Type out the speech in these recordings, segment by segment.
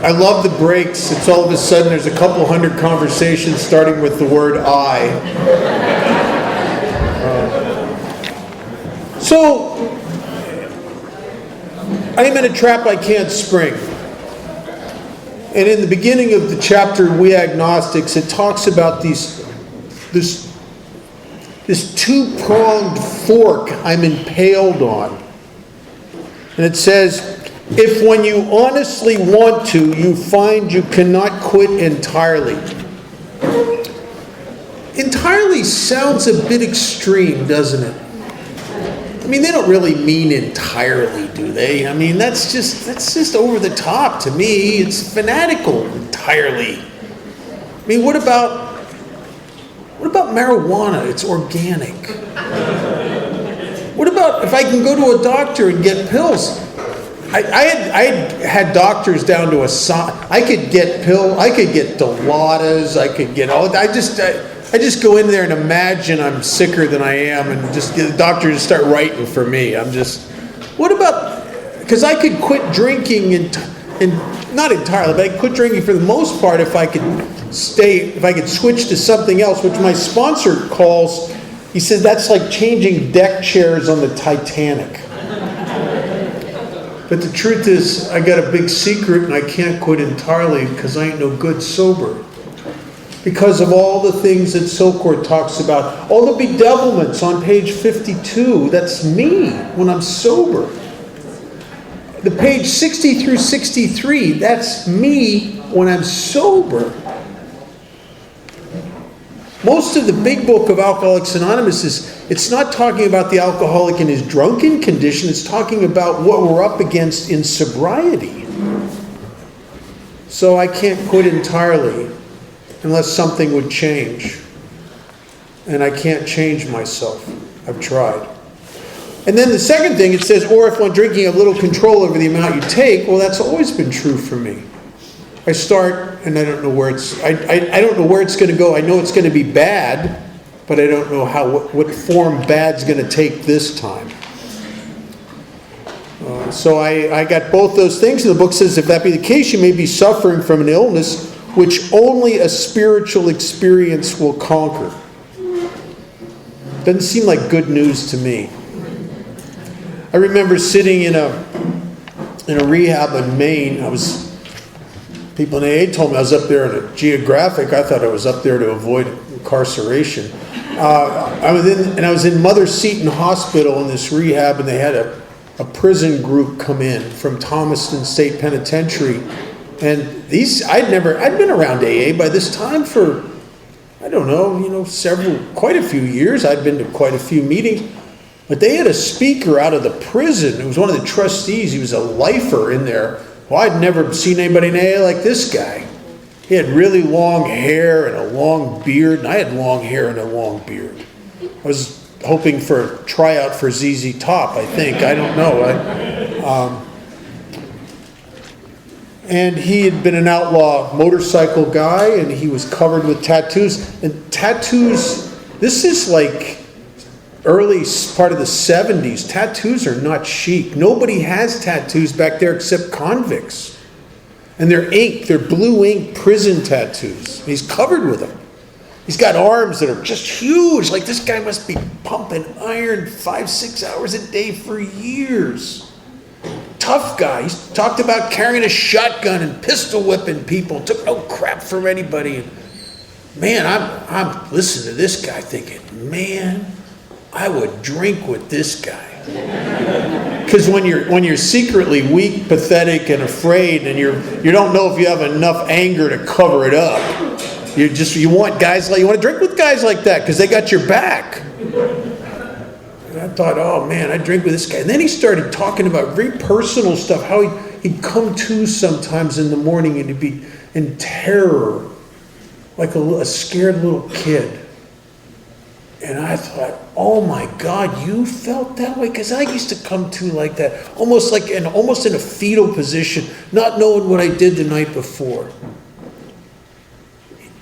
I love the breaks. It's all of a sudden there's a couple hundred conversations starting with the word I. So, I am in a trap I can't spring. And in the beginning of the chapter, We Agnostics, it talks about this two-pronged fork I'm impaled on. And it says, if when you honestly want to, you find you cannot quit entirely. Entirely sounds a bit extreme, doesn't it? I mean, they don't really mean entirely, do they? I mean, that's just over the top to me. It's fanatical, entirely. I mean, what about marijuana? It's organic. What about if I can go to a doctor and get pills? I had doctors down to I could get Dilaudid, I could get all. I just go in there and imagine I'm sicker than I am, and just get the doctor to start writing for me. What about? Because I could quit drinking and not entirely, but I could quit drinking for the most part if I could switch to something else, which my sponsor calls. He said that's like changing deck chairs on the Titanic. But the truth is, I got a big secret and I can't quit entirely because I ain't no good sober. Because of all the things that Silkworth talks about, all the bedevilments on page 52, that's me when I'm sober. The page 60 through 63, that's me when I'm sober. Most of the big book of Alcoholics Anonymous it's not talking about the alcoholic in his drunken condition, it's talking about what we're up against in sobriety. So I can't quit entirely unless something would change. And I can't change myself. I've tried. And then the second thing, it says, or if when drinking, have little control over the amount you take. Well, that's always been true for me. I start, and I don't know where I don't know where it's going to go. I know it's going to be bad, but I don't know what form bad's going to take this time. So I got both those things. And the book says, if that be the case, you may be suffering from an illness which only a spiritual experience will conquer. Doesn't seem like good news to me. I remember sitting in a rehab in Maine. People in AA told me I was up there in a geographic. I thought I was up there to avoid incarceration. I was in Mother Seton Hospital in this rehab, and they had a prison group come in from Thomaston State Penitentiary. And I'd been around AA by this time for, I don't know, quite a few years. I'd been to quite a few meetings. But they had a speaker out of the prison. It was one of the trustees. He was a lifer in there. Well, I'd never seen anybody in AA like this guy. He had really long hair and a long beard, and I had long hair and a long beard. I was hoping for a tryout for ZZ Top, I think. I don't know. And he had been an outlaw motorcycle guy, and he was covered with tattoos. And tattoos, this is like early part of the 70s. Tattoos are not chic. Nobody has tattoos back there except convicts. And they're blue ink prison tattoos. And he's covered with them. He's got arms that are just huge. Like this guy must be pumping iron 5-6 hours a day for years. Tough guy. He's talked about carrying a shotgun and pistol whipping people. Took no crap from anybody. And man, I'm listening to this guy thinking, man, I would drink with this guy. Because when you're secretly weak, pathetic, and afraid, and you don't know if you have enough anger to cover it up, you want to drink with guys like that because they got your back. And I thought, oh man, I drink with this guy. And then he started talking about very personal stuff, how he'd come to sometimes in the morning and he'd be in terror, like a scared little kid. And I thought, oh my God, you felt that way? Because I used to come to like that, almost in a fetal position, not knowing what I did the night before.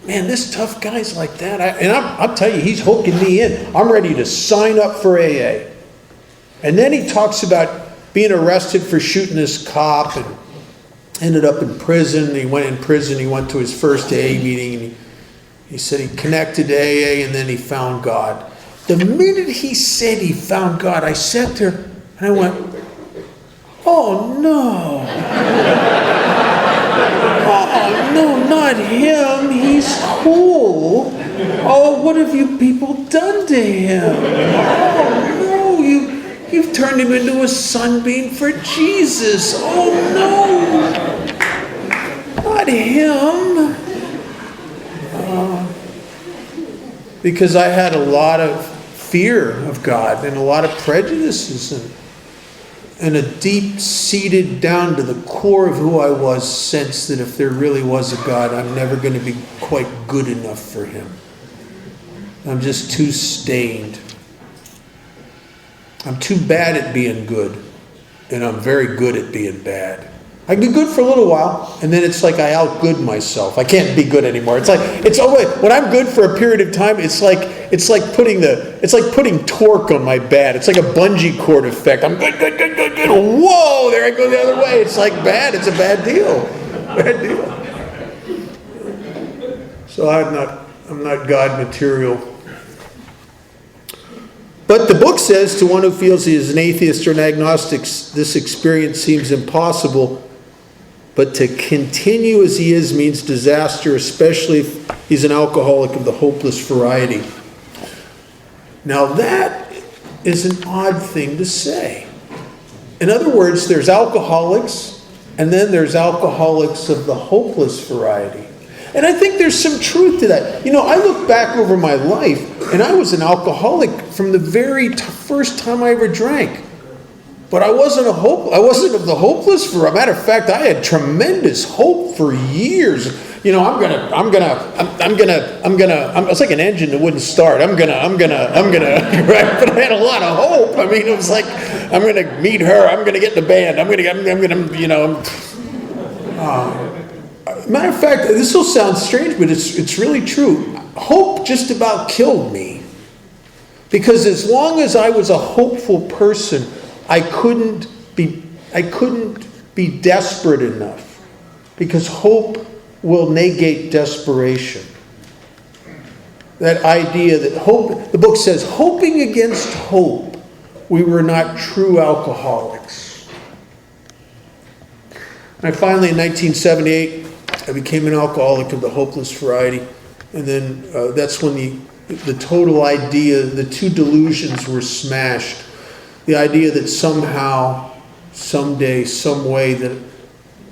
Man, this tough guy's like that. I'll tell you, he's hooking me in. I'm ready to sign up for AA. And then he talks about being arrested for shooting this cop and ended up in prison. He went in prison. He went to his first AA meeting. And he said he connected to AA and then he found God. The minute he said he found God, I sat there and I went, oh no. Oh no, not him. He's cool. Oh, what have you people done to him? Oh no, you've turned him into a sunbeam for Jesus. Oh no, not him. Because I had a lot of fear of God and a lot of prejudices and a deep-seated down to the core of who I was sense that if there really was a God, I'm never going to be quite good enough for him. I'm just too stained. I'm too bad at being good, and I'm very good at being bad. I can be good for a little while, and then it's like I outgood myself. I can't be good anymore. It's like when I'm good for a period of time, it's like putting torque on my bat. It's like a bungee cord effect. I'm good. Whoa, there I go the other way. It's like bad. It's a bad deal. Bad deal. So I'm not God material. But the book says to one who feels he is an atheist or an agnostic, this experience seems impossible. But to continue as he is means disaster, especially if he's an alcoholic of the hopeless variety. Now that is an odd thing to say. In other words, there's alcoholics, and then there's alcoholics of the hopeless variety. And I think there's some truth to that. You know, I look back over my life, and I was an alcoholic from the very first time I ever drank. But I wasn't of the hopeless. For a matter of fact, I had tremendous hope for years. You know, it's like an engine that wouldn't start. I'm gonna, right? But I had a lot of hope. I mean, it was like, I'm gonna meet her. I'm gonna get in the band. I'm gonna, you know. Matter of fact, this will sound strange, but it's really true. Hope just about killed me. Because as long as I was a hopeful person, I couldn't be desperate enough, because hope will negate desperation. That idea that hope, the book says, hoping against hope, we were not true alcoholics. And finally, in 1978, I became an alcoholic of the hopeless variety, and then that's when the total idea, the two delusions were smashed. The idea that somehow, someday, some way that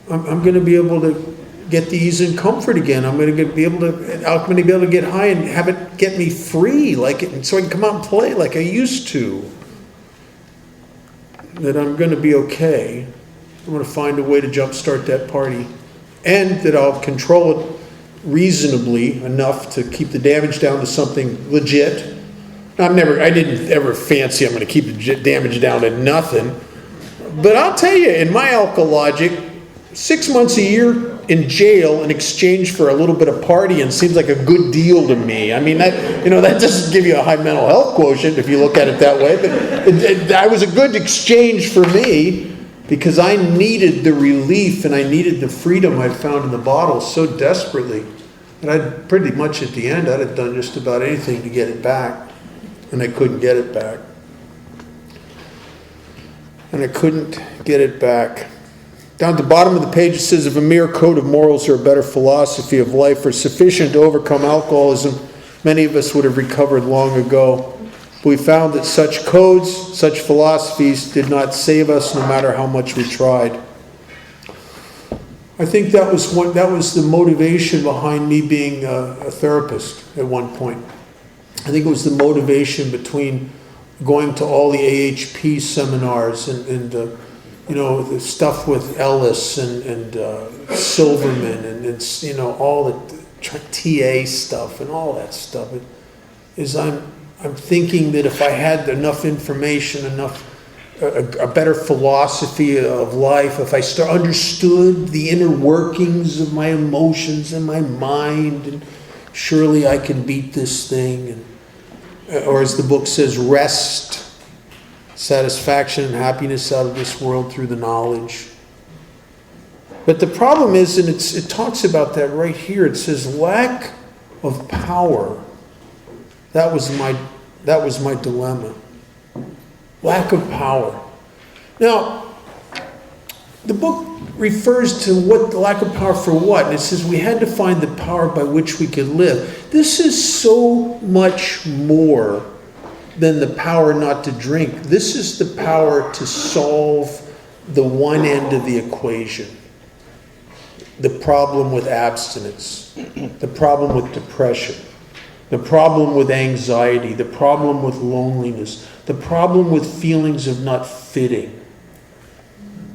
I'm going to be able to get the ease and comfort again. I'm going to be able to get high and have it get me free, so I can come out and play like I used to. That I'm going to be okay. I'm going to find a way to jumpstart that party, and that I'll control it reasonably enough to keep the damage down to something legit. I didn't ever fancy I'm going to keep the damage down to nothing. But I'll tell you, in my alcohol logic, 6 months a year in jail in exchange for a little bit of partying seems like a good deal to me. I mean, that doesn't give you a high mental health quotient if you look at it that way. But that was a good exchange for me, because I needed the relief and I needed the freedom I'd found in the bottle so desperately. And I'd pretty much at the end, I'd have done just about anything to get it back. And I couldn't get it back. Down at the bottom of the page it says, if a mere code of morals or a better philosophy of life are sufficient to overcome alcoholism, many of us would have recovered long ago. But we found that such codes, such philosophies did not save us no matter how much we tried. I think that was the motivation behind me being a therapist at one point. I think it was the motivation between going to all the AHP seminars and the stuff with Ellis and Silverman and all the TA stuff and all that stuff. I'm thinking that if I had enough information, a better philosophy of life, if I understood the inner workings of my emotions and my mind, and surely I can beat this thing. Or as the book says, rest satisfaction and happiness out of this world through the knowledge. But the problem is, and it talks about that right here, it says lack of power. That was my dilemma. Lack of power. Now, the book refers to what the lack of power for what, and it says we had to find the power by which we could live. This is so much more than the power not to drink. This is the power to solve the one end of the equation. The problem with abstinence, the problem with depression, the problem with anxiety, the problem with loneliness, the problem with feelings of not fitting,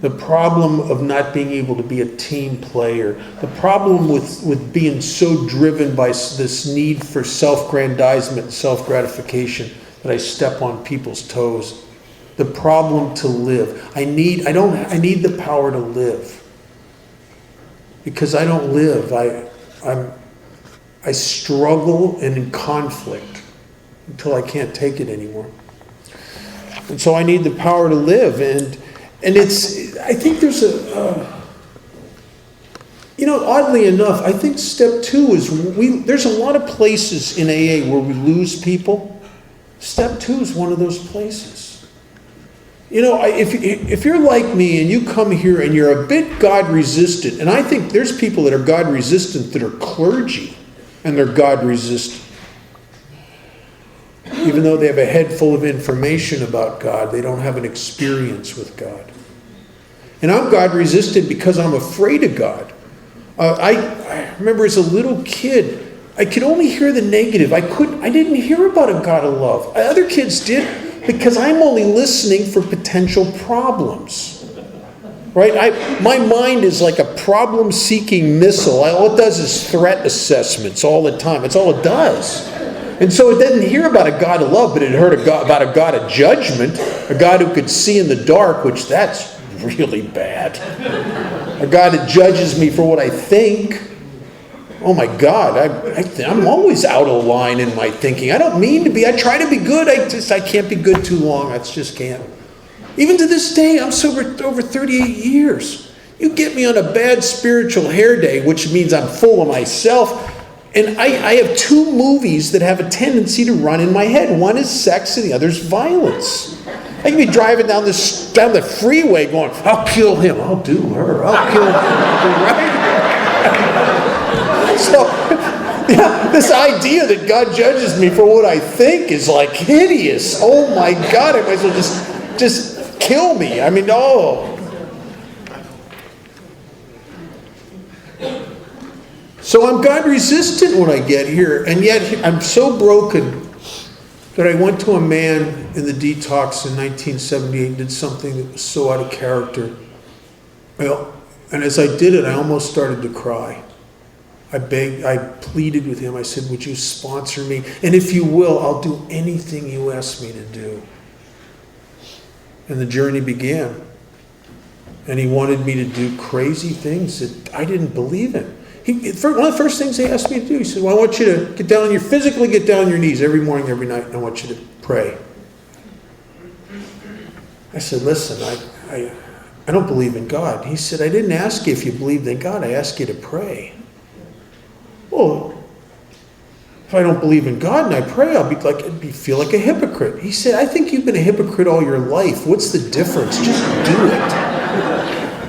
the problem of not being able to be a team player, the problem with being so driven by this need for self-grandizement and self-gratification that I step on people's toes. The problem to live. I need the power to live. Because I don't live. I struggle and in conflict until I can't take it anymore. And so I need the power to live. And I think there's oddly enough, I think step 2 is there's a lot of places in AA where we lose people. Step 2 is one of those places. If you're like me and you come here and you're a bit God-resistant, and I think there's people that are God-resistant that are clergy, and they're God-resistant. Even though they have a head full of information about God, they don't have an experience with God. And I'm God-resistant because I'm afraid of God. I remember as a little kid, I could only hear the negative. I didn't hear about a God of love. Other kids did. Because I'm only listening for potential problems, right? My mind is like a problem-seeking missile. All it does is threat assessments all the time. That's all it does. And so it didn't hear about a God of love, but it heard about a God of judgment, a God who could see in the dark, which that's really bad. A God that judges me for what I think. Oh my God, I'm always out of line in my thinking. I don't mean to be. I try to be good. I can't be good too long. I just can't. Even to this day, I'm sober over 38 years. You get me on a bad spiritual hair day, which means I'm full of myself. And I have 2 movies that have a tendency to run in my head. One is sex and the other is violence. I can be driving down the freeway going, I'll kill him. I'll do her. I'll kill him. Right? So, this idea that God judges me for what I think is like hideous. Oh my God, I might as well just kill me. I mean, oh. So I'm God resistant when I get here, and yet I'm so broken that I went to a man in the detox in 1978 and did something that was so out of character. Well, and as I did it, I almost started to cry. I begged, I pleaded with him. I said, would you sponsor me? And if you will, I'll do anything you ask me to do. And the journey began. And he wanted me to do crazy things that I didn't believe in. One of the first things he asked me to do, he said, well, I want you to physically get down on your knees every morning, every night, and I want you to pray. I said, listen, I don't believe in God. He said, I didn't ask you if you believed in God. I asked you to pray. Well, if I don't believe in God and I pray, I'd feel like a hypocrite. He said, I think you've been a hypocrite all your life. What's the difference? Just do it.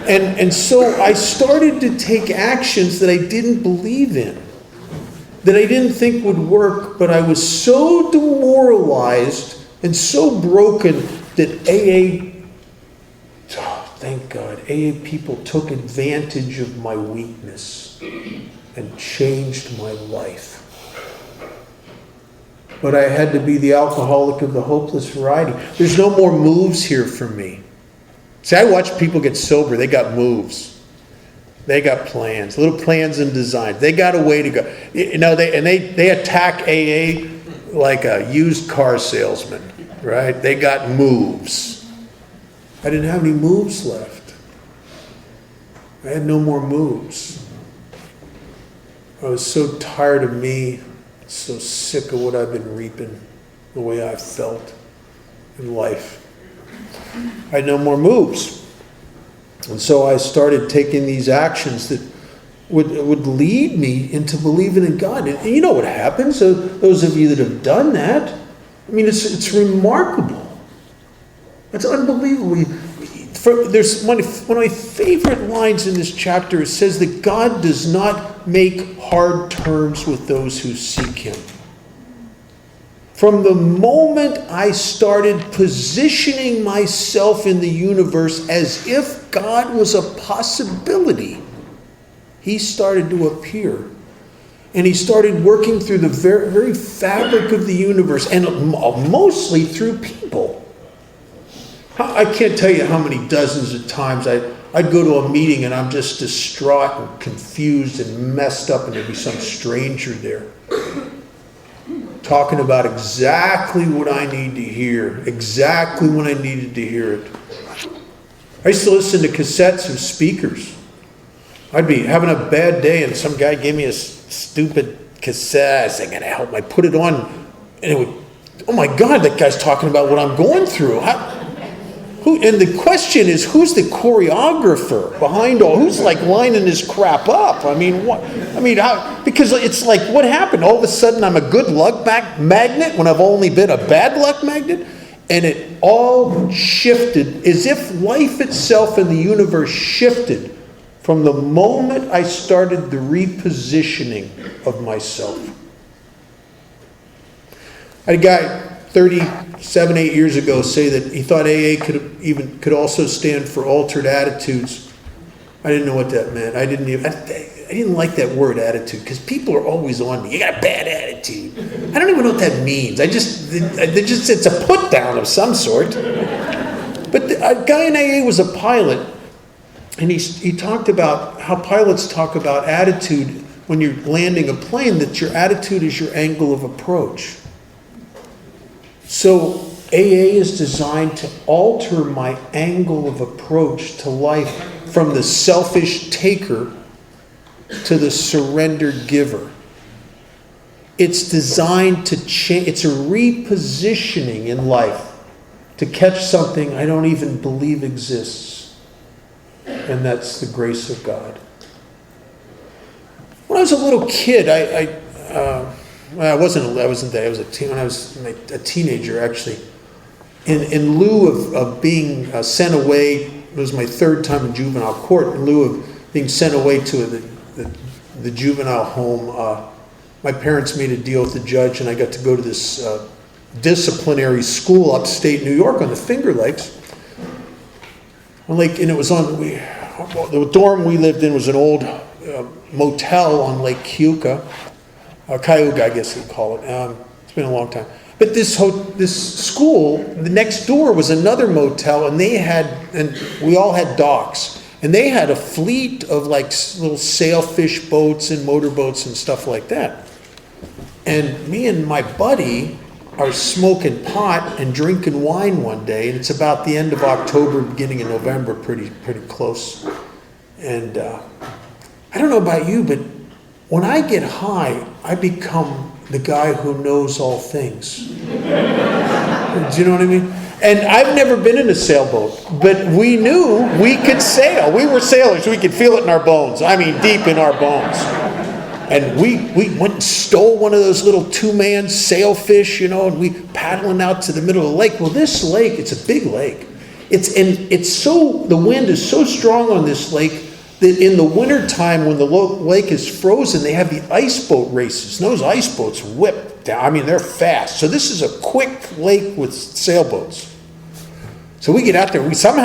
And so I started to take actions that I didn't believe in, that I didn't think would work, but I was so demoralized and so broken that thank God, AA people took advantage of my weakness and changed my life. But I had to be the alcoholic of the hopeless variety. There's no more moves here for me. See, I watch people get sober. They got moves. They got plans, little plans and designs. They got a way to go. They attack AA like a used car salesman, right? They got moves. I didn't have any moves left. I had no more moves. I was so tired of me, so sick of what I've been reaping, the way I felt in life. I had no more moves. And so I started taking these actions that would lead me into believing in God. And you know what happens, so those of you that have done that, I mean, it's remarkable. It's unbelievable. There's one of my favorite lines in this chapter. It says that God does not make hard terms with those who seek him. From the moment I started positioning myself in the universe as if God was a possibility, he started to appear. And he started working through the very fabric of the universe, and mostly through people. I can't tell you how many dozens of times I'd go to a meeting and I'm just distraught and confused and messed up, and there'd be some stranger there talking about exactly what I need to hear, exactly when I needed to hear it. I used to listen to cassettes of speakers. I'd be having a bad day and some guy gave me a stupid cassette. I was like, I gotta help. I put it on and it would, oh my God, that guy's talking about what I'm going through. And the question is, who's the choreographer behind all? Who's like lining this crap up? I mean, what? I mean, how? Because it's like, what happened? All of a sudden, I'm a good luck magnet when I've only been a bad luck magnet, and it all shifted as if life itself in the universe shifted from the moment I started the repositioning of myself. I had a guy 37, 8 years ago say that he thought AA could also stand for altered attitudes. I didn't know what that meant. I didn't like that word attitude, because people are always on me. You got a bad attitude. I don't even know what that means. It's a put down of some sort. But a guy in AA was a pilot, and he talked about how pilots talk about attitude when you're landing a plane, that your attitude is your angle of approach. So AA is designed to alter my angle of approach to life from the selfish taker to the surrendered giver. It's designed to change. It's a repositioning in life to catch something I don't even believe exists. And that's the grace of God. When I was a little kid, I wasn't that. I was when I was a teenager, actually. In lieu of being sent away, it was my third time in juvenile court. In lieu of being sent away to the juvenile home, my parents made a deal with the judge, and I got to go to this disciplinary school upstate New York on the Finger Lakes. And it was the dorm we lived in was an old motel on Lake Cayuga, I guess they call it. It's been a long time. But this school, the next door was another motel, and we all had docks. And they had a fleet of little sailfish boats and motorboats and stuff like that. And me and my buddy are smoking pot and drinking wine one day, and it's about the end of October, beginning of November, pretty close. And I don't know about you, but when I get high, I become the guy who knows all things. Do you know what I mean? And I've never been in a sailboat, but we knew we could sail. We were sailors. We could feel it in our bones. I mean, deep in our bones. And we went and stole one of those little two-man sailfish, and we paddling out to the middle of the lake. Well, this lake, it's a big lake. The wind is so strong on this lake that in the wintertime, when the lake is frozen, they have the ice boat races. And those ice boats whip down. I mean, they're fast. So this is a quick lake with sailboats. So we get out there. We don't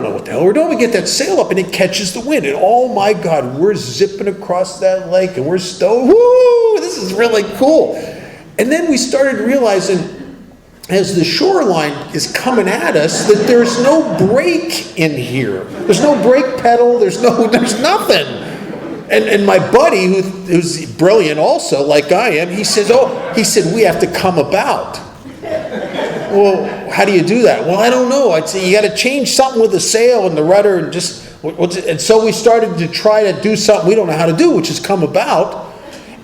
know what the hell we're doing. We get that sail up, and it catches the wind. And oh my God, we're zipping across that lake, and we're stoked. Woo! This is really cool. And then we started realizing, as the shoreline is coming at us, that there's no brake in here. There's no brake pedal. There's nothing. And my buddy, who's brilliant also, like I am, he said, we have to come about. Well, how do you do that? Well, I don't know. I'd say you got to change something with the sail and the rudder, and so we started to try to do something we don't know how to do, which is come about.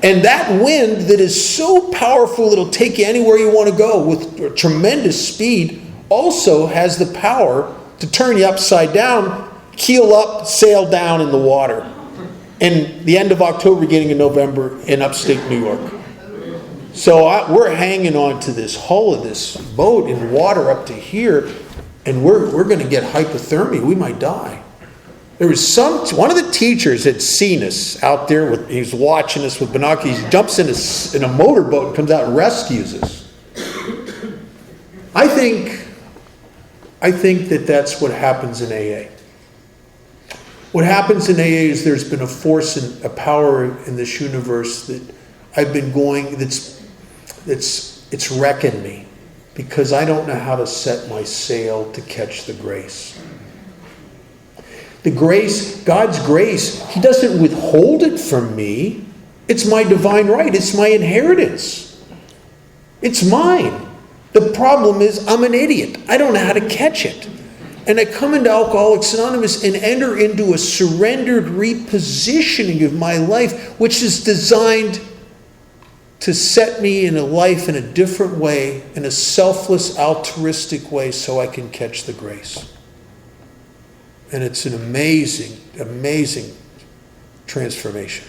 And that wind that is so powerful, it'll take you anywhere you want to go with tremendous speed. also has the power to turn you upside down, keel up, sail down in the water. And the end of October, beginning of November in upstate New York. So we're hanging on to this hull of this boat in water up to here, and we're going to get hypothermia. We might die. There was one of the teachers had seen us out there. He was watching us with binoculars. He jumps in a motorboat and comes out and rescues us. I think that that's what happens in AA. What happens in AA is there's been a force and a power in this universe that I've been going, it's wrecking me because I don't know how to set my sail to catch the grace. The grace, God's grace, He doesn't withhold it from me. It's my divine right. It's my inheritance. It's mine. The problem is I'm an idiot. I don't know how to catch it. And I come into Alcoholics Anonymous and enter into a surrendered repositioning of my life, which is designed to set me in a life in a different way, in a selfless, altruistic way, so I can catch the grace. And it's an amazing, amazing transformation.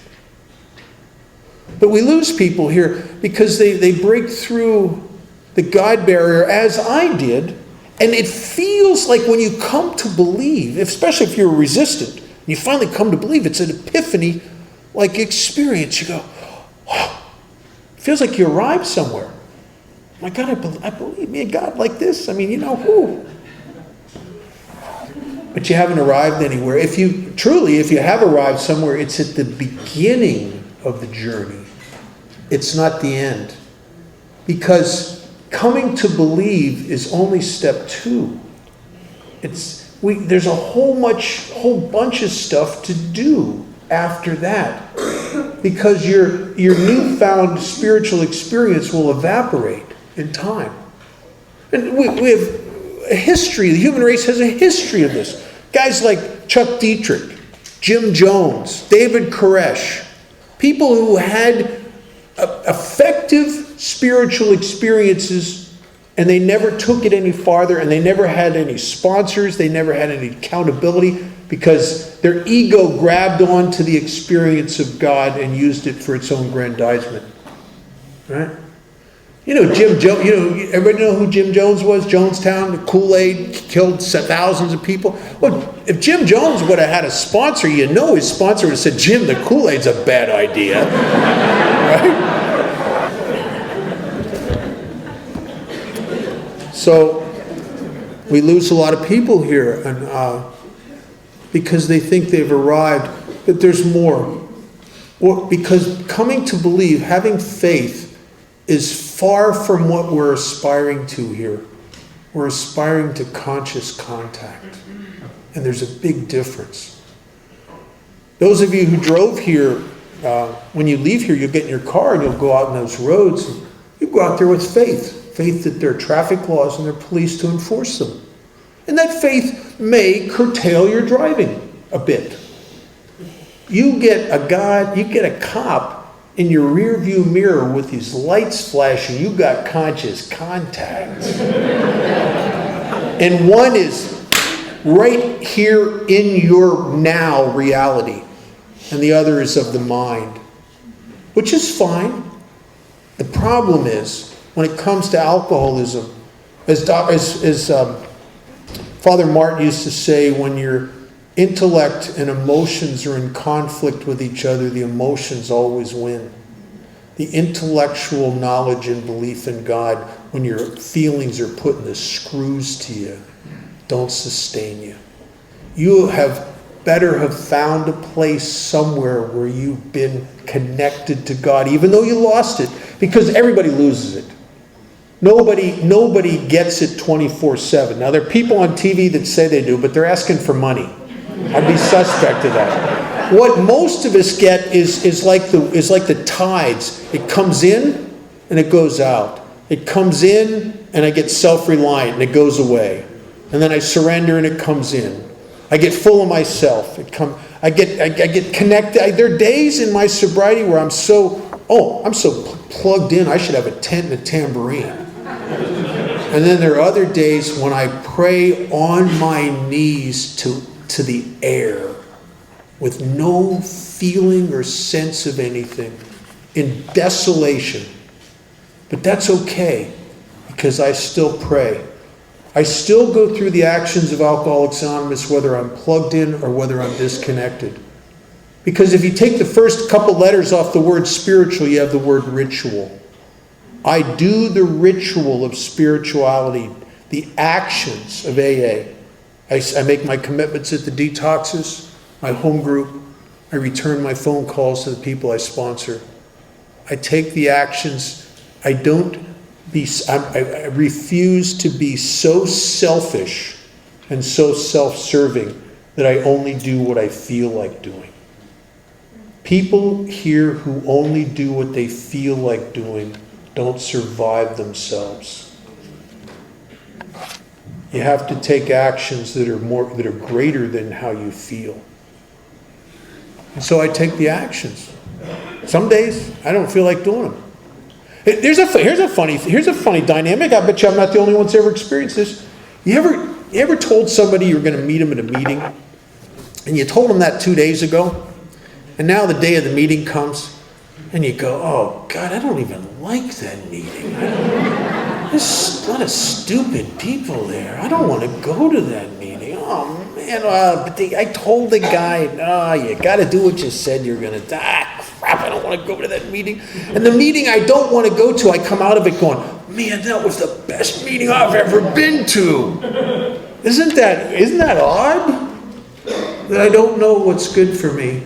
But we lose people here because they break through the God barrier, as I did. And it feels like when you come to believe, especially if you're resistant, and you finally come to believe, it's an epiphany-like experience. You go, oh, it feels like you arrived somewhere. My God, I believe me in God like this. I mean, who? But you haven't arrived anywhere. If you have arrived somewhere, it's at the beginning of the journey. It's not the end. Because coming to believe is only step 2. There's a whole bunch of stuff to do after that, because your newfound spiritual experience will evaporate in time. And we have a history. The human race has a history of this. Guys like Chuck Dietrich, Jim Jones, David Koresh, people who had effective spiritual experiences, and they never took it any farther, and they never had any sponsors, they never had any accountability, because their ego grabbed onto the experience of God and used it for its own grandizement. Right? Jim Jones, everybody know who Jim Jones was? Jonestown, the Kool-Aid, killed thousands of people. Well, if Jim Jones would have had a sponsor, his sponsor would have said, Jim, the Kool-Aid's a bad idea. Right? So we lose a lot of people here, and because they think they've arrived, but there's more. Because coming to believe, having faith, is far from what we're aspiring to here. We're aspiring to conscious contact, and there's a big difference. Those of you who drove here, when you leave here, you'll get in your car and you'll go out on those roads. And you go out there with faith that there are traffic laws and there are police to enforce them. And that faith may curtail your driving a bit. You get a cop in your rear view mirror with these lights flashing, you got conscious contact. And one is right here in your now reality, and the other is of the mind, which is fine. The problem is, when it comes to alcoholism, as Father Martin used to say, when your intellect and emotions are in conflict with each other, the emotions always win. The intellectual knowledge and belief in God, when your feelings are putting the screws to you, don't sustain you. You better have found a place somewhere where you've been connected to God, even though you lost it, because everybody loses it. Nobody gets it 24/7. Now, there are people on TV that say they do, but they're asking for money. I'd be suspect of that. What most of us get is like the tides. It comes in and it goes out. It comes in and I get self-reliant and it goes away. And then I surrender and it comes in. I get full of myself. I get connected. There are days in my sobriety where I'm so plugged in. I should have a tent and a tambourine. And then there are other days when I pray on my knees to the air with no feeling or sense of anything, in desolation. But that's okay, because I still pray. I still go through the actions of Alcoholics Anonymous, whether I'm plugged in or whether I'm disconnected. Because if you take the first couple letters off the word spiritual, you have the word ritual. I do the ritual of spirituality, the actions of AA. I make my commitments at the detoxes, my home group. I return my phone calls to the people I sponsor. I take the actions. I refuse to be so selfish and so self-serving that I only do what I feel like doing. People here who only do what they feel like doing don't survive themselves. You have to take actions that are greater than how you feel. And so I take the actions. Some days I don't feel like doing them. Here's a funny dynamic. I bet you I'm not the only one that's ever experienced this. You ever told somebody you were going to meet them at a meeting, and you told them that 2 days ago, and now the day of the meeting comes, and you go, "Oh God, I don't even like that meeting. There's a lot of stupid people there. I don't want to go to that meeting. Oh man, I told the guy, you got to do what you said you're going to do. Crap, I don't want to go to that meeting." And the meeting I don't want to go to, I come out of it going, "Man, that was the best meeting I've ever been to." Isn't that odd? That I don't know what's good for me.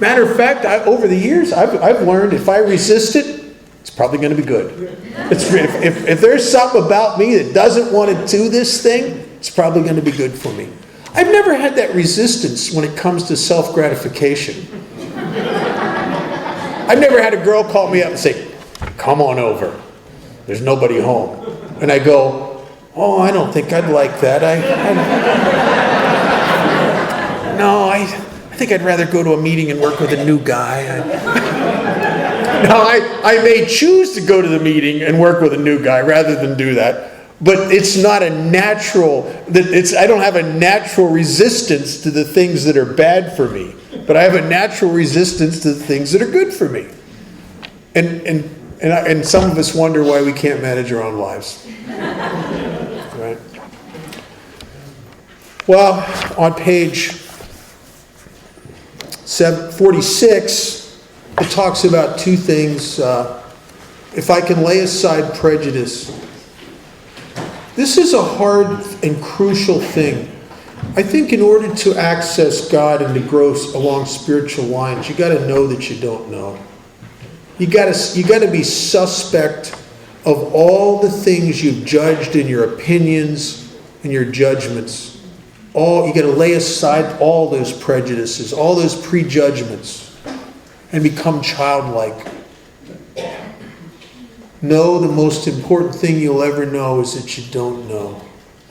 Matter of fact, over the years, I've learned if I resist it, it's probably going to be good. If there's something about me that doesn't want to do this thing, it's probably going to be good for me. I've never had that resistance when it comes to self-gratification. I've never had a girl call me up and say, "Come on over. There's nobody home." And I go, "Oh, I don't think I'd like that. I think I'd rather go to a meeting and work with a new guy." Now, I may choose to go to the meeting and work with a new guy rather than do that, but it's not a natural, I don't have a natural resistance to the things that are bad for me, but I have a natural resistance to the things that are good for me. And some of us wonder why we can't manage our own lives. Right? Well, on page 46, it talks about two things. If I can lay aside prejudice. This is a hard and crucial thing. I think in order to access God and to grow along spiritual lines, you got to know that you don't know. You got to be suspect of all the things you've judged in your opinions and your judgments. You got to lay aside all those prejudices, all those prejudgments, and become childlike. Know the most important thing you'll ever know is that you don't know.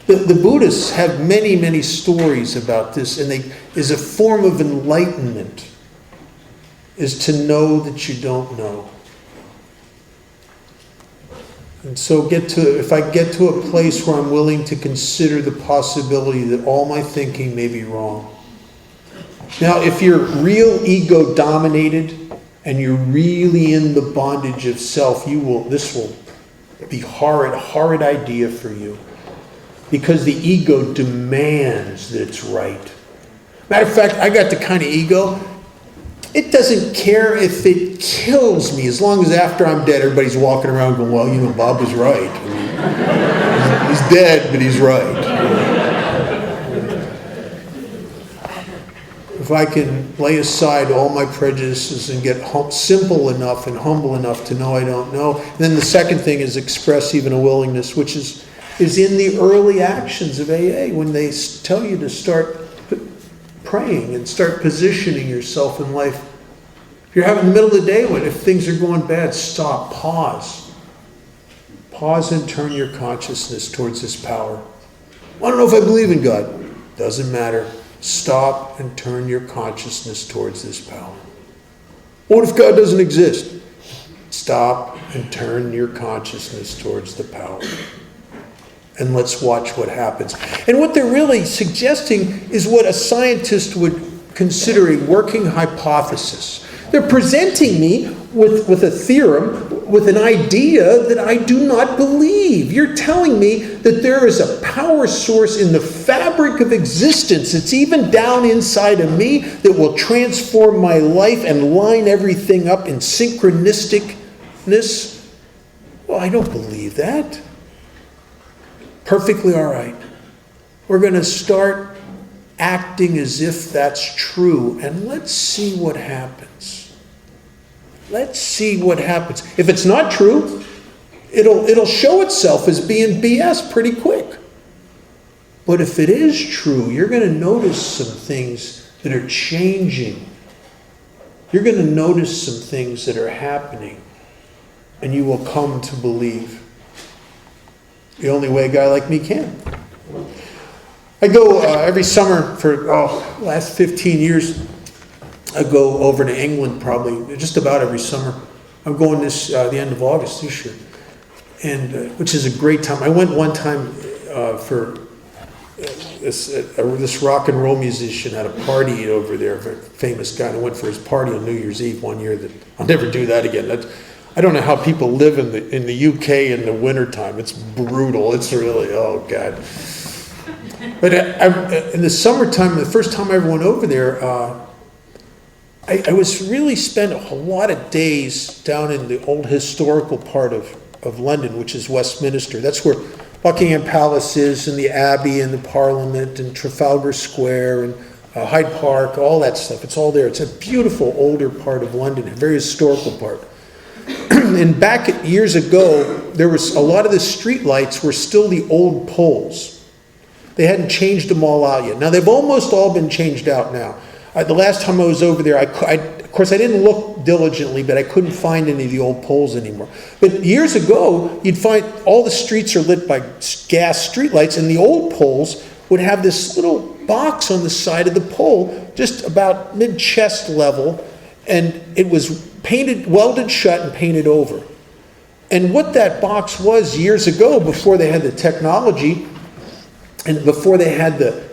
The Buddhists have many, many stories about this, and is a form of enlightenment, is to know that you don't know. And so if I get to a place where I'm willing to consider the possibility that all my thinking may be wrong. Now, if you're real ego dominated and you're really in the bondage of self, this will be horrid idea for you. Because the ego demands that it's right. Matter of fact, I got the kind of ego, it doesn't care if it kills me, as long as after I'm dead, everybody's walking around going, "Well, Bob was right. He's dead, but he's right." If I can lay aside all my prejudices and get simple enough and humble enough to know I don't know. And then the second thing is express even a willingness, which is in the early actions of AA, when they tell you to start praying and start positioning yourself in life. If you're having the middle of the day, if things are going bad, stop, pause. Pause and turn your consciousness towards this power. I don't know if I believe in God. Doesn't matter. Stop and turn your consciousness towards this power. What if God doesn't exist? Stop and turn your consciousness towards the power. and let's watch what happens. And what they're really suggesting is what a scientist would consider a working hypothesis. They're presenting me with a theorem, with an idea that I do not believe. You're telling me that there is a power source in the fabric of existence. It's even down inside of me that will transform my life and line everything up in synchronisticness. Well, I don't believe that. Perfectly all right. We're going to start acting as if that's true, and let's see what happens. Let's see what happens. If it's not true, it'll show itself as being BS pretty quick. But if it is true, you're going to notice some things that are changing. You're going to notice some things that are happening, and you will come to believe. The only way a guy like me can. I go every summer for last 15 years. I go over to England probably just about every summer. I'm going this the end of August this year, and which is a great time. I went one time for this rock and roll musician had a party over there, a very famous guy. And I went for his party on New Year's Eve one year. That I'll never do that again. I don't know how people live in the UK in the wintertime. It's brutal. It's really, oh God. But in the summertime, the first time I ever went over there, I was really spent a lot of days down in the old historical part of London, which is Westminster. That's where Buckingham Palace is, and the Abbey, and the Parliament, and Trafalgar Square, and Hyde Park, all that stuff. It's all there. It's a beautiful older part of London, a very historical part. And back years ago, there was a lot of the street lights were still the old poles. They hadn't changed them all out yet. Now, they've almost all been changed out now. The last time I was over there, of course, I didn't look diligently, but I couldn't find any of the old poles anymore. But years ago, you'd find all the streets are lit by gas streetlights, and the old poles would have this little box on the side of the pole, just about mid-chest level, and it was painted, welded shut and painted over. And what that box was years ago, before they had the technology, and before they had the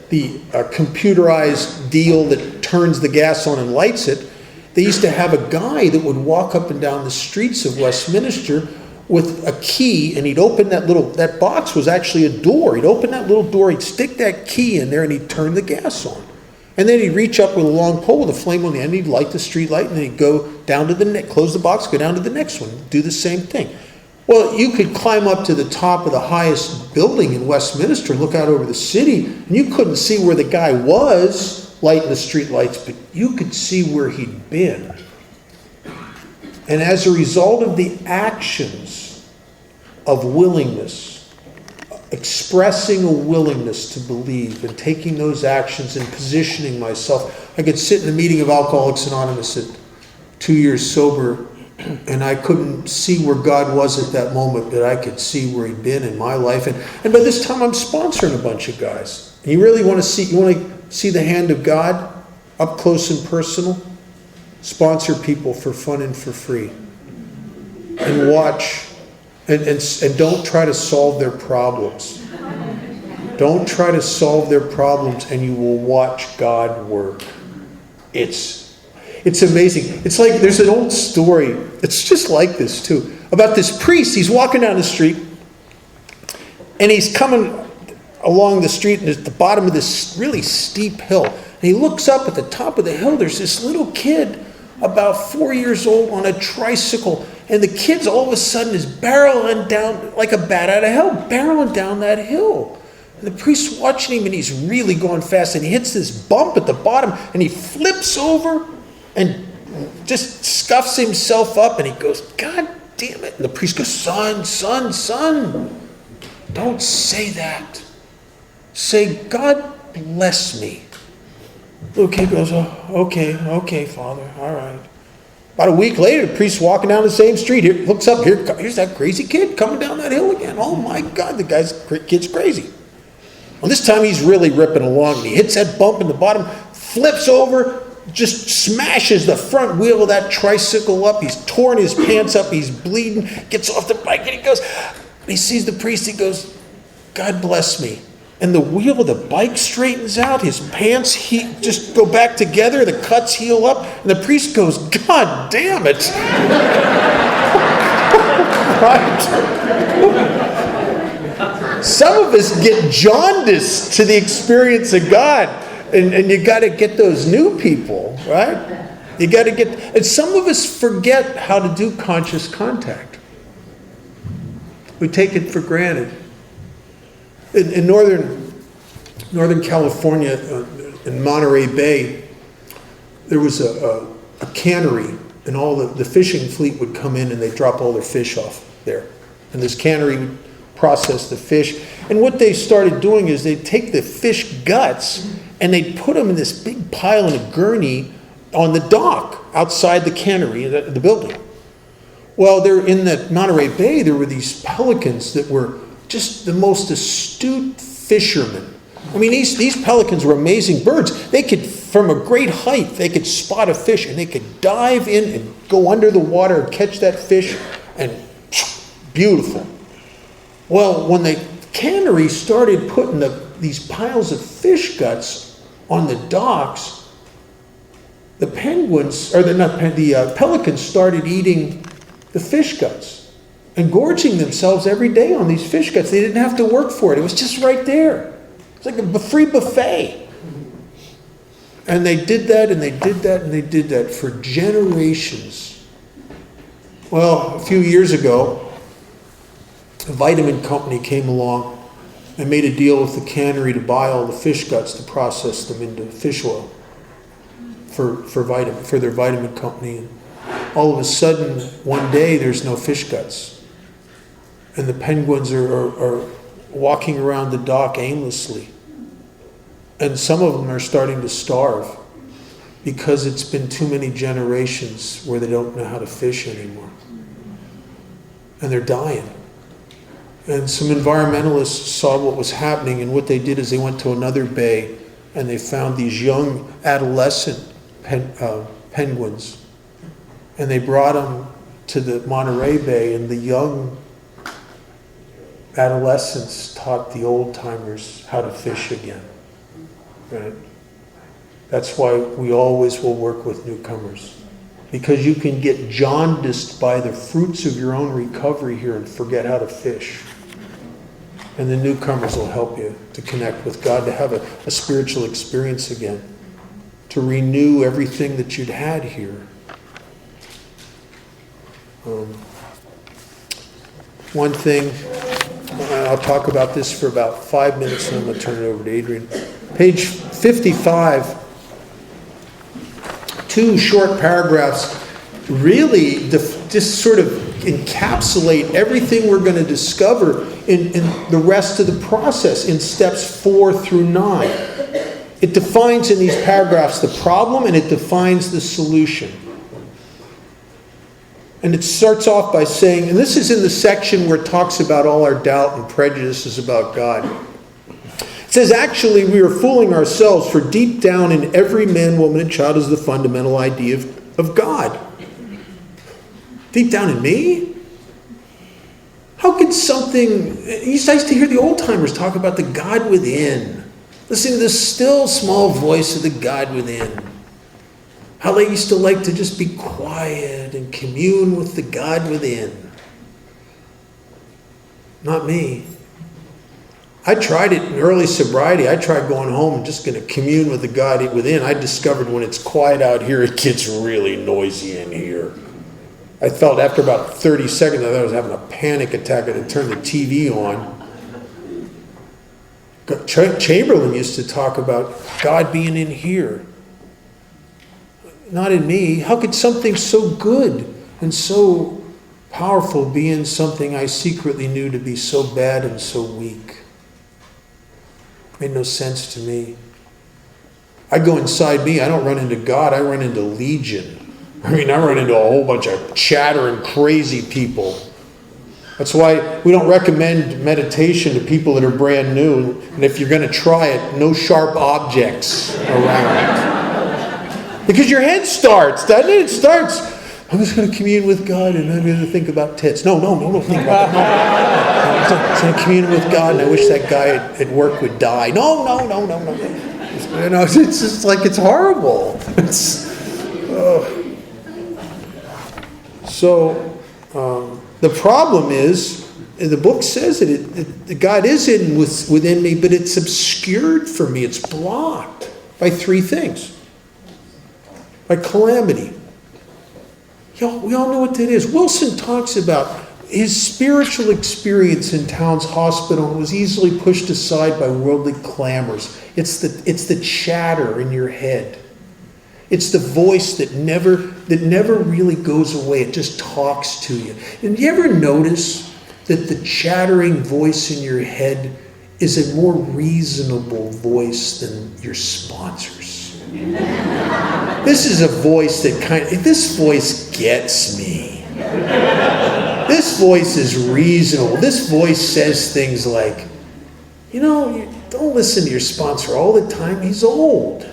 computerized deal that turns the gas on and lights it, they used to have a guy that would walk up and down the streets of Westminster with a key, and he'd open that box was actually a door. He'd open that little door, he'd stick that key in there, and he'd turn the gas on. And then he'd reach up with a long pole with a flame on the end, he'd light the street light, and then he'd go down to close the box, go down to the next one, do the same thing. Well, you could climb up to the top of the highest building in Westminster and look out over the city, and you couldn't see where the guy was lighting the street lights, but you could see where he'd been. And as a result of the actions of willingness, expressing a willingness to believe and taking those actions and positioning myself, I could sit in a meeting of Alcoholics Anonymous at 2 years sober, and I couldn't see where God was at that moment, but I could see where he'd been in my life. And by this time, I'm sponsoring a bunch of guys. And you really want to see the hand of God up close and personal? Sponsor people for fun and for free. And watch, and don't try to solve their problems. Don't try to solve their problems, and you will watch God work. It's amazing. It's like there's an old story. It's just like this too. About this priest. He's walking down the street, and he's coming along the street, and at the bottom of this really steep hill. And he looks up at the top of the hill. There's this little kid about 4 years old on a tricycle. And the kid's all of a sudden is barreling down like a bat out of hell, barreling down that hill. And the priest's watching him, and he's really going fast. And he hits this bump at the bottom, and he flips over and just scuffs himself up, and he goes, God damn it. And the priest goes, son, don't say that. Say, God bless me. Little kid goes, oh, okay, Father, all right. About a week later, the priest's walking down the same street. Here, looks up, here's that crazy kid coming down that hill again. Oh my God, the kid's crazy. Well, this time he's really ripping along, and he hits that bump in the bottom, flips over, just smashes the front wheel of that tricycle up. He's torn his pants up, he's bleeding, gets off the bike, and he sees the priest, he goes, God bless me. And the wheel of the bike straightens out. His pants just go back together. The cuts heal up. And the priest goes, God damn it. Right? Some of us get jaundiced to the experience of God. And you got to get those new people, right? You got to get... And some of us forget how to do conscious contact. We take it for granted. In Northern California, in Monterey Bay, there was a cannery, and all the fishing fleet would come in and they'd drop all their fish off there. And this cannery would process the fish. And what they started doing is they'd take the fish guts and they'd put them in this big pile in a gurney on the dock outside the cannery, the building. Well, there in the Monterey Bay, there were these pelicans that were just the most astute fishermen. I mean, these pelicans were amazing birds. They could, from a great height, they could spot a fish and they could dive in and go under the water and catch that fish, and beautiful. Well, when the cannery started putting these piles of fish guts on the docks, the pelicans started eating the fish guts and gorging themselves every day on these fish guts. They didn't have to work for it. It was just right there. It's like a free buffet. And they did that, and they did that, and they did that for generations. Well, a few years ago, a vitamin company came along and made a deal with the cannery to buy all the fish guts to process them into fish oil for their vitamin company. And all of a sudden, one day, there's no fish guts. And the penguins are walking around the dock aimlessly. And some of them are starting to starve because it's been too many generations where they don't know how to fish anymore. And they're dying. And some environmentalists saw what was happening, and what they did is they went to another bay and they found these young adolescent penguins. And they brought them to the Monterey Bay, and the young adolescents taught the old-timers how to fish again. Right? That's why we always will work with newcomers. Because you can get jaundiced by the fruits of your own recovery here and forget how to fish. And the newcomers will help you to connect with God, to have a spiritual experience again, to renew everything that you'd had here. One thing, I'll talk about this for about 5 minutes, and I'm going to turn it over to Adrian. Page 55, 2 short paragraphs really just sort of encapsulate everything we're going to discover in the rest of the process in steps 4 through 9. It defines in these paragraphs the problem, and it defines the solution. And it starts off by saying, and this is in the section where it talks about all our doubt and prejudices about God. It says, actually, we are fooling ourselves, for deep down in every man, woman, and child is the fundamental idea of God. Deep down in me? How could something... You used to hear the old-timers talk about the God within. Listen to this still small voice of the God within. How they used to like to just be quiet and commune with the God within. Not me. I tried it in early sobriety. I tried going home and just going to commune with the God within. I discovered when it's quiet out here, it gets really noisy in here. I felt after about 30 seconds that I was having a panic attack, and I turned the TV on. Chamberlain used to talk about God being in here. Not in me. How could something so good and so powerful be in something I secretly knew to be so bad and so weak? Made no sense to me. I go inside me. I don't run into God. I run into Legion. I run into a whole bunch of chattering, crazy people. That's why we don't recommend meditation to people that are brand new. And if you're going to try it, no sharp objects around. Because your head starts, doesn't it? It starts, I'm just going to commune with God and I'm going to think about tits. No, think about that. No. I'm going to commune with God and I wish that guy at work would die. No. You know, it's just like, it's horrible. So the problem is, the book says that God is within me, but it's obscured for me. It's blocked by three things. By calamity. We all know what that is. Wilson talks about his spiritual experience in Towns Hospital was easily pushed aside by worldly clamors. It's the chatter in your head. It's the voice that never really goes away. It just talks to you. And do you ever notice that the chattering voice in your head is a more reasonable voice than your sponsors? This is a voice that this voice gets me. This voice is reasonable. This voice says things like, don't listen to your sponsor all the time. He's old.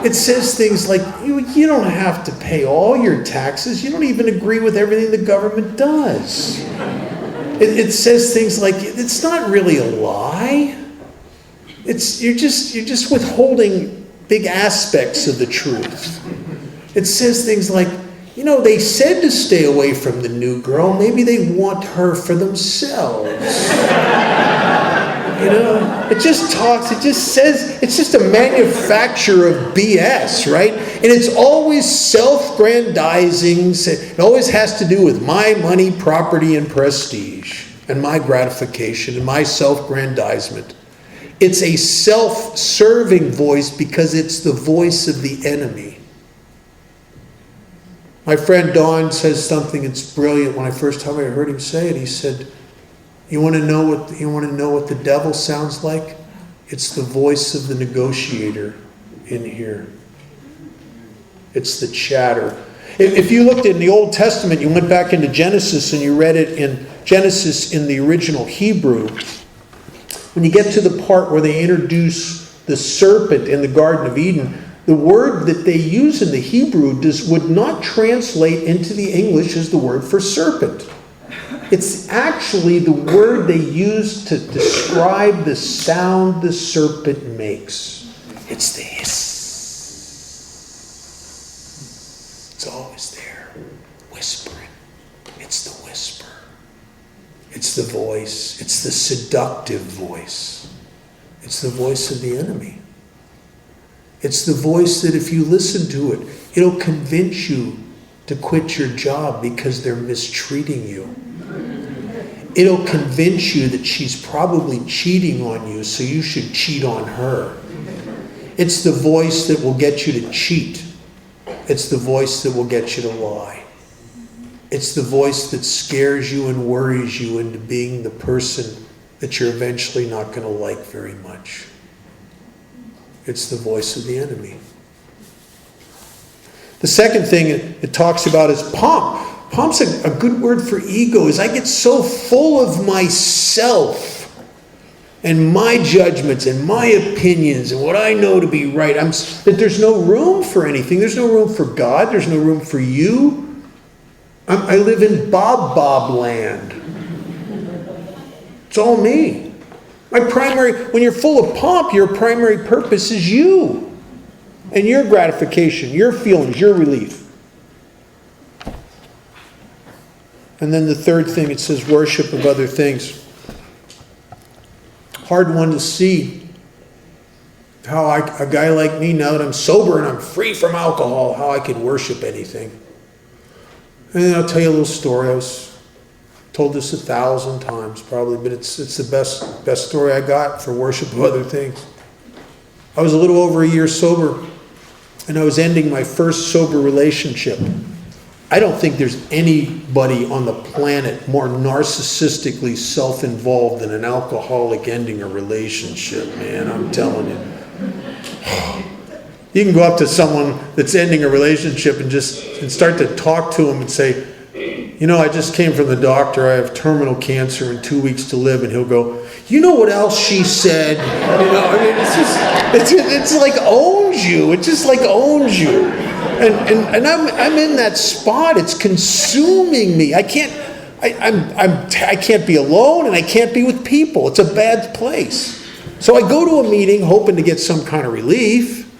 It says things like, you don't have to pay all your taxes. You don't even agree with everything the government does. It says things like, it's not really a lie. You're just withholding big aspects of the truth. It says things like, they said to stay away from the new girl. Maybe they want her for themselves. It just talks, it just says, it's just a manufacture of BS, right? And it's always self-grandizing. It always has to do with my money, property, and prestige, and my gratification, and my self-grandizement. It's a self-serving voice because it's the voice of the enemy. My friend Don says something that's brilliant. When I first time I heard him say it, he said, You want to know what the devil sounds like? It's the voice of the negotiator in here. It's the chatter. If you looked in the Old Testament, you went back into Genesis and you read it in Genesis in the original Hebrew. When you get to the part where they introduce the serpent in the Garden of Eden, the word that they use in the Hebrew would not translate into the English as the word for serpent. It's actually the word they use to describe the sound the serpent makes. It's the hiss. It's always there. Whispering. It's the whisper. It's the voice. It's the seductive voice. It's the voice of the enemy. It's the voice that if you listen to it, it'll convince you to quit your job because they're mistreating you. It'll convince you that she's probably cheating on you, so you should cheat on her. It's the voice that will get you to cheat. It's the voice that will get you to lie. It's the voice that scares you and worries you into being the person that you're eventually not going to like very much. It's the voice of the enemy. The second thing it talks about is pomp. Pomp's a good word for ego. Is I get so full of myself and my judgments and my opinions and what I know to be right, that there's no room for anything. There's no room for God. There's no room for you. I live in Bob land. It's all me. When you're full of pomp, your primary purpose is you and your gratification, your feelings, your relief. And then the third thing, it says worship of other things. Hard one to see. How a guy like me, now that I'm sober and I'm free from alcohol, how I could worship anything. And then I'll tell you a little story. I was told this 1,000 times probably, but it's the best story I got for worship of other things. I was a little over a year sober, and I was ending my first sober relationship. I don't think there's anybody on the planet more narcissistically self-involved than an alcoholic ending a relationship, man. I'm telling you. You can go up to someone that's ending a relationship and start to talk to them and say, I just came from the doctor. I have terminal cancer and 2 weeks to live. And he'll go, you know what else she said? It's like owns you. It just like owns you. And I'm in that spot. It's consuming me. I can't be alone, and I can't be with people. It's a bad place. So I go to a meeting hoping to get some kind of relief,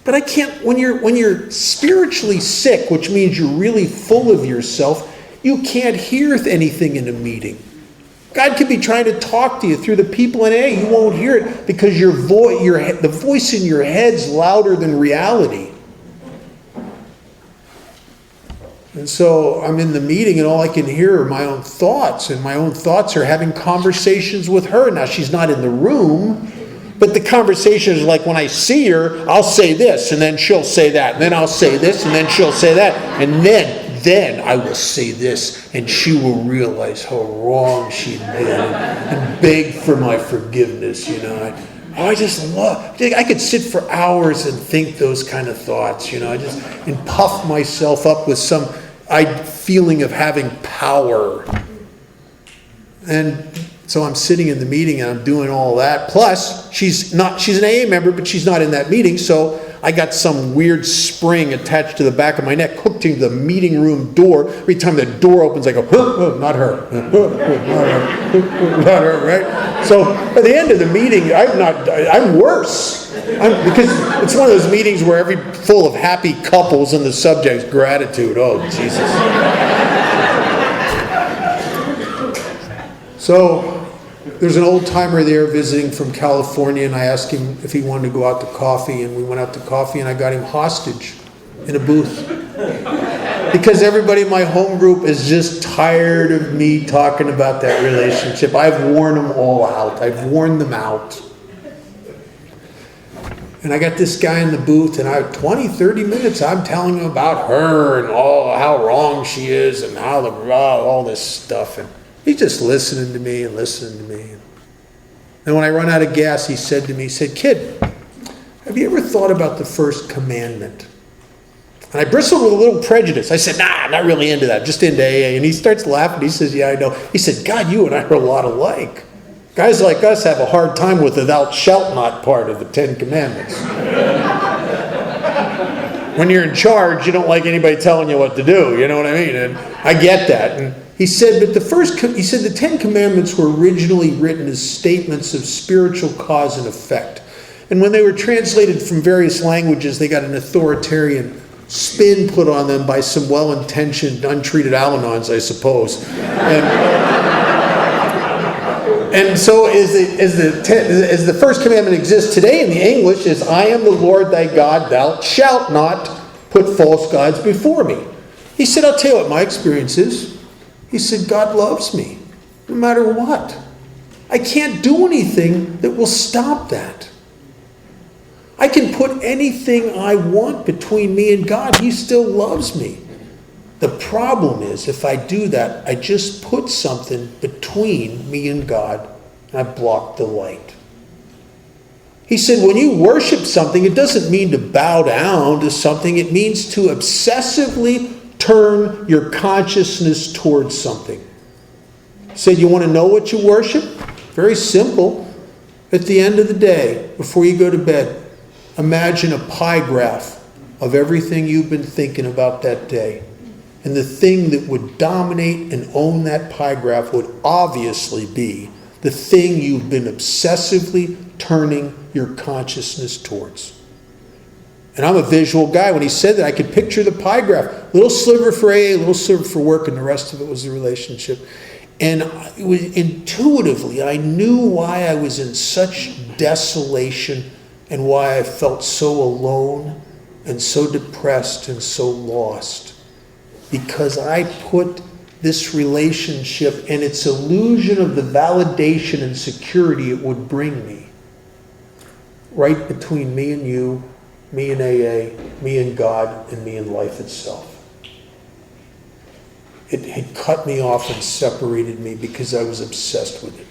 but I can't. When you're spiritually sick, which means you're really full of yourself, you can't hear anything in a meeting. God could be trying to talk to you through the people in AA. You won't hear it because the voice in your head's louder than reality. And so I'm in the meeting, and all I can hear are my own thoughts, and my own thoughts are having conversations with her. Now, she's not in the room, but the conversation is like when I see her, I'll say this, and then she'll say that, and then I'll say this, and then she'll say that, and then I will say this, and she will realize how wrong she'd been and beg for my forgiveness, I just love, I could sit for hours and think those kind of thoughts, and puff myself up with some feeling of having power. And so I'm sitting in the meeting and I'm doing all that. Plus, she's an AA member, but she's not in that meeting, so I got some weird spring attached to the back of my neck, hooked into the meeting room door. Every time the door opens, I go, not her, not her, right? So at the end of the meeting, I'm worse. Because it's one of those meetings where full of happy couples and the subject's gratitude. Oh, Jesus. So there's an old timer there visiting from California, and I asked him if he wanted to go out to coffee, and we went out to coffee, and I got him hostage in a booth. Because everybody in my home group is just tired of me talking about that relationship. I've worn them all out. I've worn them out. And I got this guy in the booth, and 20, 30 minutes, I'm telling him about her and how wrong she is and all this stuff. And he's just listening to me. And when I run out of gas, he said to me, "Kid, have you ever thought about the First Commandment?" And I bristled with a little prejudice. I said, "Nah, I'm not really into that, just into AA." And he starts laughing. He says, "Yeah, I know." He said, "God, you and I are a lot alike. Guys like us have a hard time with the thou shalt not part of the 10 Commandments. When you're in charge, you don't like anybody telling you what to do. You know what I mean? And I get that." And he said, but the 10 Commandments were originally written as statements of spiritual cause and effect. And when they were translated from various languages, they got an authoritarian spin put on them by some well-intentioned, untreated Al-Anons, I suppose. And so as the First Commandment exists today in the English is, "I am the Lord thy God, thou shalt not put false gods before me." He said, "I'll tell you what my experience is." He said, "God loves me, no matter what. I can't do anything that will stop that. I can put anything I want between me and God. He still loves me. The problem is, if I do that, I just put something between me and God, and I block the light." He said, when you worship something, it doesn't mean to bow down to something. It means to obsessively turn your consciousness towards something. He said, you want to know what you worship? Very simple. At the end of the day, before you go to bed, imagine a pie graph of everything you've been thinking about that day. And the thing that would dominate and own that pie graph would obviously be the thing you've been obsessively turning your consciousness towards. And I'm a visual guy. When he said that, I could picture the pie graph. Little sliver for AA, little sliver for work, and the rest of it was the relationship. And intuitively, I knew why I was in such desolation and why I felt so alone and so depressed and so lost. Because I put this relationship and its illusion of the validation and security it would bring me right between me and you, me and AA, me and God, and me and life itself. It had cut me off and separated me because I was obsessed with it.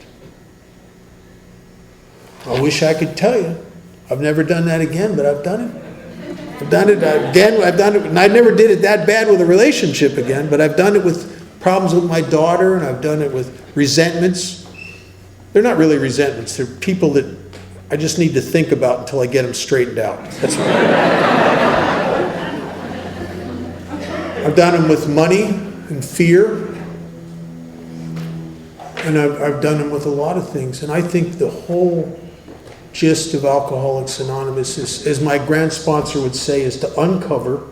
I wish I could tell you. I've never done that again, but I've done it. I've done it again. I've done it, and I never did it that bad with a relationship again, but I've done it with problems with my daughter, and I've done it with resentments. They're not really resentments. They're people that I just need to think about until I get them straightened out. That's right. I've done them with money and fear. And I've done them with a lot of things. And I think the whole gist of Alcoholics Anonymous is, as my grand sponsor would say, is to uncover,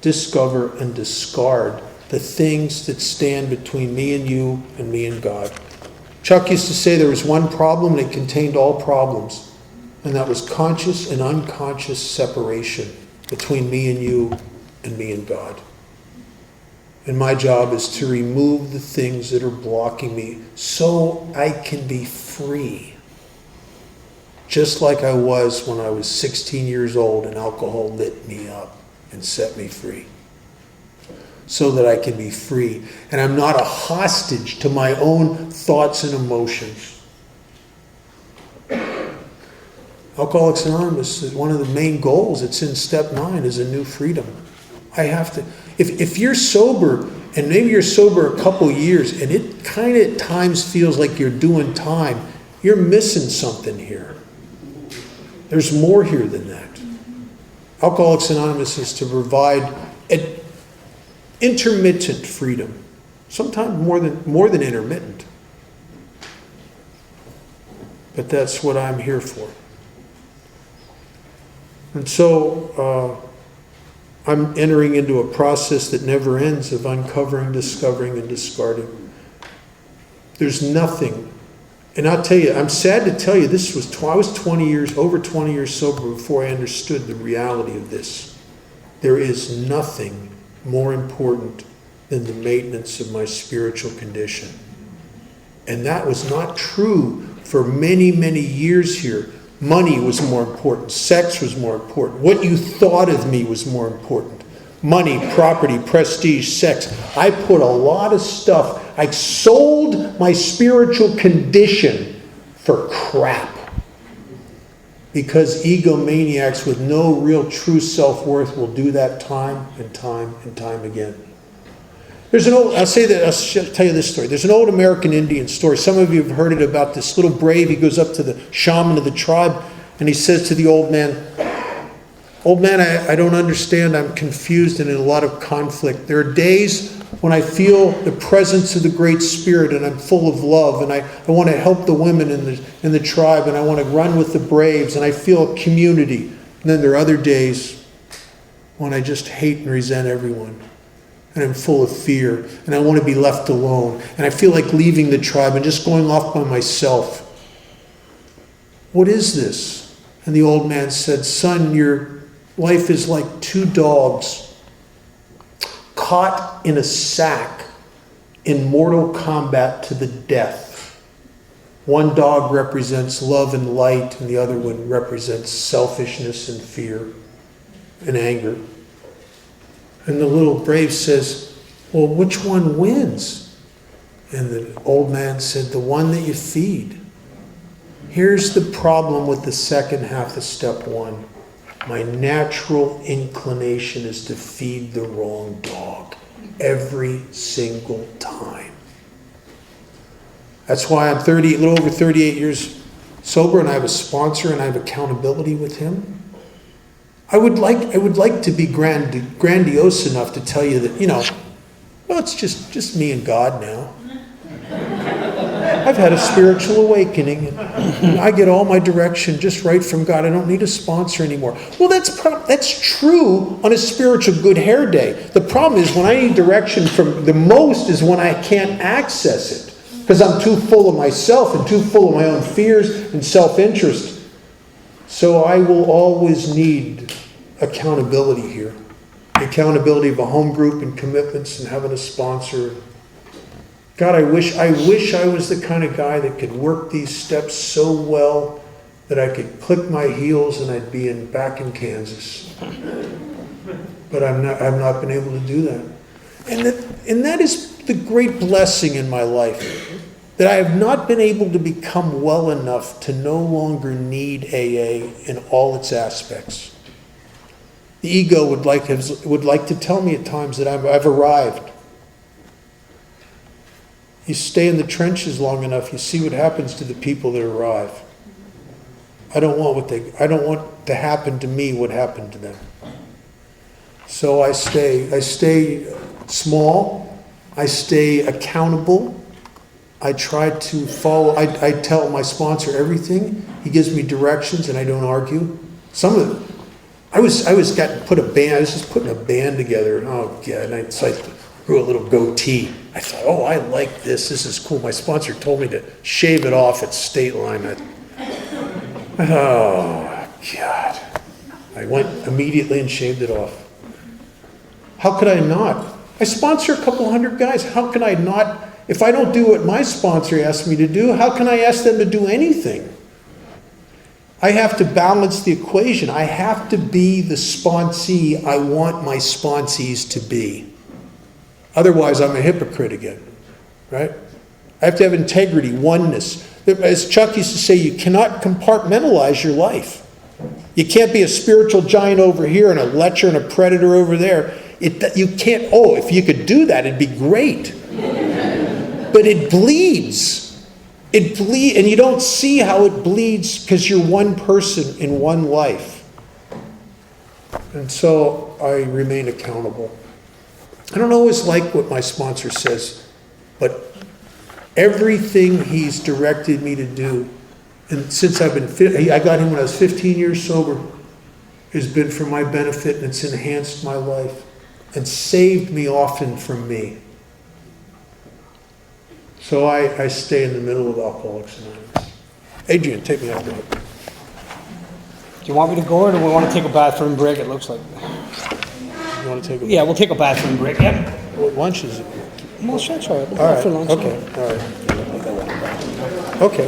discover, and discard the things that stand between me and you and me and God. Chuck used to say there was one problem and it contained all problems. And that was conscious and unconscious separation between me and you and me and God. And my job is to remove the things that are blocking me so I can be free. Just like I was when I was 16 years old and alcohol lit me up and set me free. So that I can be free. And I'm not a hostage to my own thoughts and emotions. Alcoholics Anonymous is one of the main goals. It's in step 9 is a new freedom. I have to, if you're sober, and maybe you're sober a couple years, and it kind of at times feels like you're doing time, you're missing something here. There's more here than that. Alcoholics Anonymous is to provide an intermittent freedom, sometimes more than intermittent. But that's what I'm here for. And so, I'm entering into a process that never ends of uncovering, discovering, and discarding. There's nothing. And I'll tell you, I'm sad to tell you, I was over 20 years sober before I understood the reality of this. There is nothing more important than the maintenance of my spiritual condition. And that was not true for many, many years here. Money was more important. Sex was more important. What you thought of me was more important. Money, property, prestige, sex. I put a lot of stuff. I sold my spiritual condition for crap. Because egomaniacs with no real true self-worth will do that time and time and time again. I'll tell you this story. There's an old American Indian story. Some of you have heard it about this little brave. He goes up to the shaman of the tribe and he says to the old man, I don't understand. I'm confused and in a lot of conflict. There are days when I feel the presence of the Great Spirit and I'm full of love and I want to help the women in the tribe and I want to run with the braves and I feel a community. And then there are other days when I just hate and resent everyone. And I'm full of fear, and I want to be left alone. And I feel like leaving the tribe and just going off by myself. What is this? And the old man said, son, your life is like 2 dogs caught in a sack in mortal combat to the death. One dog represents love and light, and the other one represents selfishness and fear and anger. And the little brave says, well, which one wins? And the old man said, the one that you feed. Here's the problem with the second half of step 1. My natural inclination is to feed the wrong dog every single time. That's why I'm a little over 38 years sober, and I have a sponsor and I have accountability with him. I would like to be grandiose enough to tell you that, well, it's just me and God now. I've had a spiritual awakening, and I get all my direction just right from God. I don't need a sponsor anymore. Well, that's true on a spiritual good hair day. The problem is when I need direction from the most is when I can't access it because I'm too full of myself and too full of my own fears and self-interest. So I will always need accountability here. The accountability of a home group and commitments and having a sponsor. God, I wish I was the kind of guy that could work these steps so well that I could click my heels and I'd be back in Kansas. But I've not been able to do that. And that is the great blessing in my life. That I have not been able to become well enough to no longer need AA in all its aspects. The ego would like to tell me at times that I've arrived. You stay in the trenches long enough, you see what happens to the people that arrive. I don't want to happen to me what happened to them. So I stay small. I stay accountable. I try to follow, I tell my sponsor everything. He gives me directions and I don't argue. Some of it, I was just putting a band together. Oh God, and so I grew a little goatee. I thought, oh, I like this. This is cool. My sponsor told me to shave it off at state line. Oh God. I went immediately and shaved it off. How could I not? I sponsor a couple hundred guys. How can I not? If I don't do what my sponsor asks me to do, how can I ask them to do anything? I have to balance the equation. I have to be the sponsee I want my sponsees to be. Otherwise, I'm a hypocrite again, right? I have to have integrity, oneness. As Chuck used to say, you cannot compartmentalize your life. You can't be a spiritual giant over here and a lecher and a predator over there. You can't, if you could do that, it'd be great. But it bleeds. And you don't see how it bleeds because you're one person in one life. And so I remain accountable. I don't always like what my sponsor says, but everything he's directed me to do, and since I got him when I was 15 years sober, has been for my benefit, and it's enhanced my life and saved me often from me. So I stay in the middle of Alcoholics Anonymous. Adrian, take me out there. Do you want me to go or do we want to take a bathroom break? It looks like. You want to take a Yeah, we'll take a bathroom break. Yep. What lunch is it? Well, sure, sorry. All right. For lunch. Okay. All right. Okay.